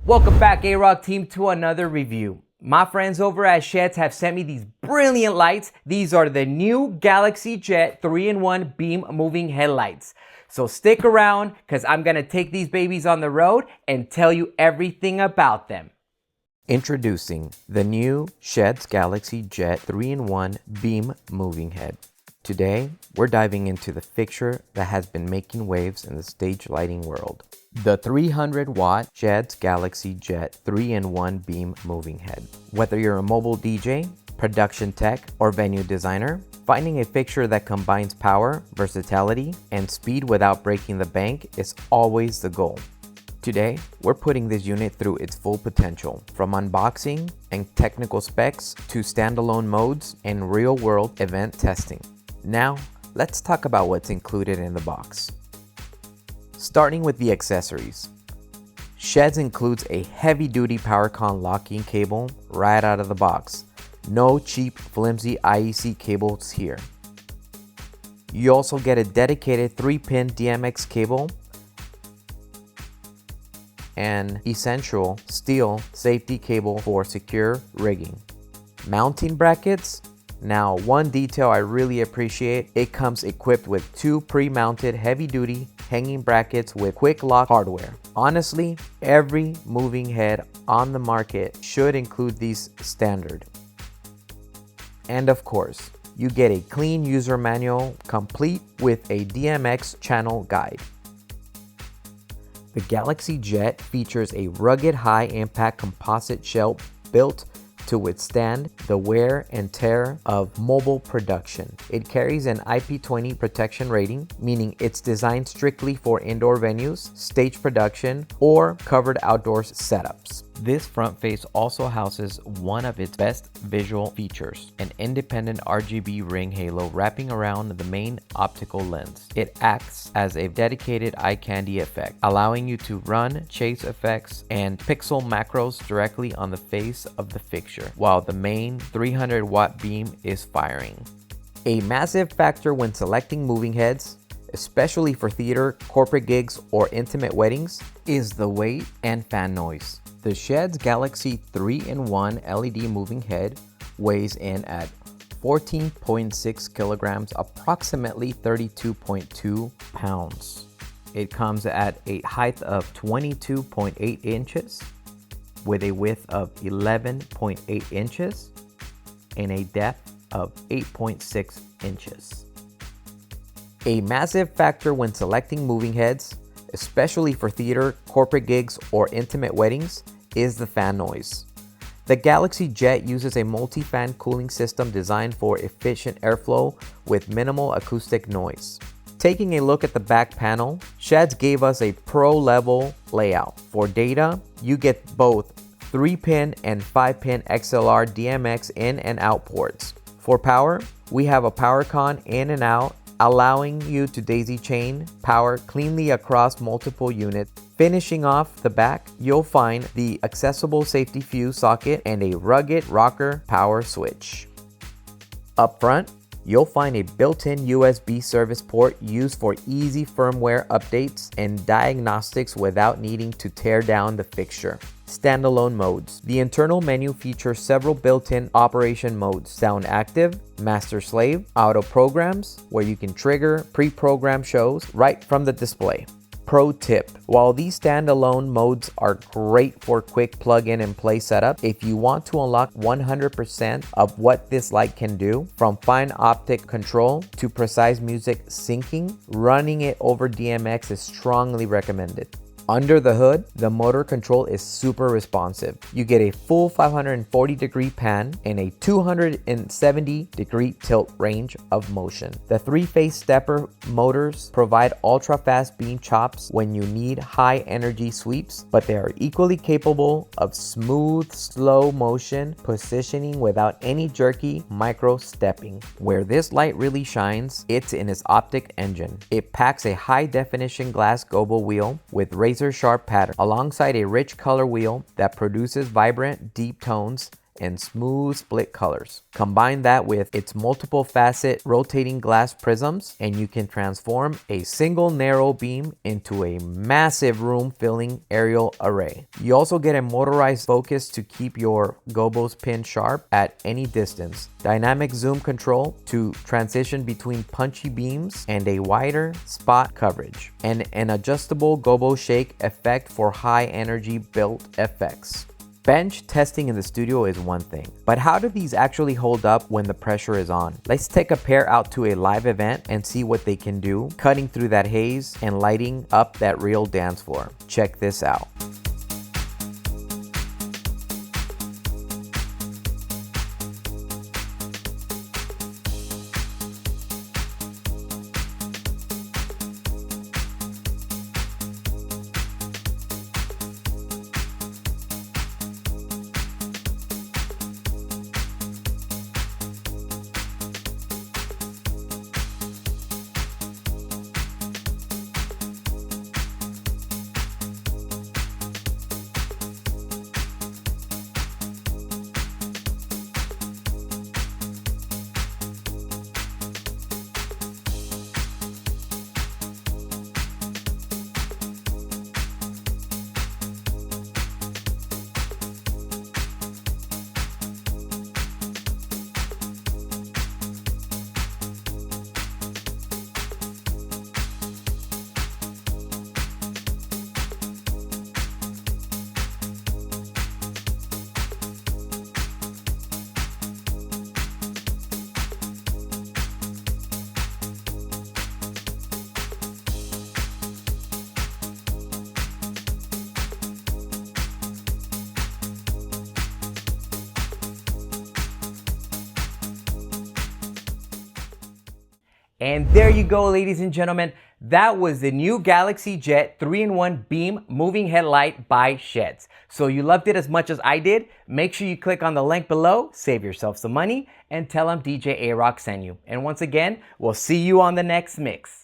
Welcome back, A-ROK team, to another review. My friends over at SHEHDS have sent me these brilliant lights. These are the new GalaxyJet 3-in-1 beam moving headlights. So stick around because I'm going to take these babies on the road and tell you everything about them. Introducing the new SHEHDS GalaxyJet 3-in-1 beam moving head. Today, we're diving into the fixture that has been making waves in the stage lighting world. The 300-watt SHEHDS GalaxyJet 3-in-1 beam moving head. Whether you're a mobile DJ, production tech, or venue designer, finding a fixture that combines power, versatility, and speed without breaking the bank is always the goal. Today, we're putting this unit through its full potential, from unboxing and technical specs to standalone modes and real-world event testing. Now, let's talk about what's included in the box. Starting with the accessories. SHEHDS includes a heavy-duty PowerCon locking cable right out of the box. No cheap, flimsy IEC cables here. You also get a dedicated 3-pin DMX cable and essential steel safety cable for secure rigging. Mounting brackets. Now, one detail I really appreciate, it comes equipped with 2 pre-mounted heavy-duty hanging brackets with quick lock hardware. Honestly, every moving head on the market should include these standard. And of course, you get a clean user manual complete with a DMX channel guide. The GalaxyJet features a rugged high-impact composite shell built to withstand the wear and tear of mobile production. It carries an IP20 protection rating, meaning it's designed strictly for indoor venues, stage production, or covered outdoors setups. This front face also houses one of its best visual features, an independent RGB ring halo wrapping around the main optical lens. It acts as a dedicated eye candy effect, allowing you to run chase effects and pixel macros directly on the face of the fixture, while the main 300-watt beam is firing. A massive factor when selecting moving heads, especially for theater, corporate gigs, or intimate weddings, is the weight and fan noise. The SHEHDS Galaxy 3-in-1 LED moving head weighs in at 14.6 kilograms, approximately 32.2 pounds. It comes at a height of 22.8 inches with a width of 11.8 inches and a depth of 8.6 inches. A massive factor when selecting moving heads, especially for theater, corporate gigs, or intimate weddings, is the fan noise. The GalaxyJet uses a multi-fan cooling system designed for efficient airflow with minimal acoustic noise. Taking a look at the back panel, SHEHDS gave us a pro-level layout. For data, you get both 3-pin and 5-pin XLR DMX in and out ports. For power, we have a PowerCon in and out, allowing you to daisy chain power cleanly across multiple units. Finishing off the back, you'll find the accessible safety fuse socket and a rugged rocker power switch. Up front, you'll find a built-in USB service port used for easy firmware updates and diagnostics without needing to tear down the fixture. Standalone modes. The internal menu features several built-in operation modes: sound active, master slave, auto programs, where you can trigger pre-programmed shows right from the display. Pro tip: while these standalone modes are great for quick plug-in and play setup, if you want to unlock 100% of what this light can do, from fine optic control to precise music syncing, running it over DMX is strongly recommended. Under the hood, the motor control is super responsive. You get a full 540-degree pan and a 270-degree tilt range of motion. The 3-phase stepper motors provide ultra-fast beam chops when you need high-energy sweeps, but they are equally capable of smooth, slow motion positioning without any jerky micro-stepping. Where this light really shines, it's in its optic engine. It packs a high-definition glass gobo wheel with razor-sharp pattern, alongside a rich color wheel that produces vibrant, deep tones and smooth split colors. Combine that with its multiple facet rotating glass prisms and you can transform a single narrow beam into a massive room-filling aerial array. You also get a motorized focus to keep your gobos pinned sharp at any distance, dynamic zoom control to transition between punchy beams and a wider spot coverage, and an adjustable gobo shake effect for high energy built effects. Bench testing in the studio is one thing, but how do these actually hold up when the pressure is on? Let's take a pair out to a live event and see what they can do, cutting through that haze and lighting up that real dance floor. Check this out. And there you go, ladies and gentlemen. That was the new GalaxyJet 3-in-1 beam moving headlight by SHEHDS. So you loved it as much as I did? Make sure you click on the link below, save yourself some money, and tell them DJ A-ROK sent you. And once again, we'll see you on the next mix.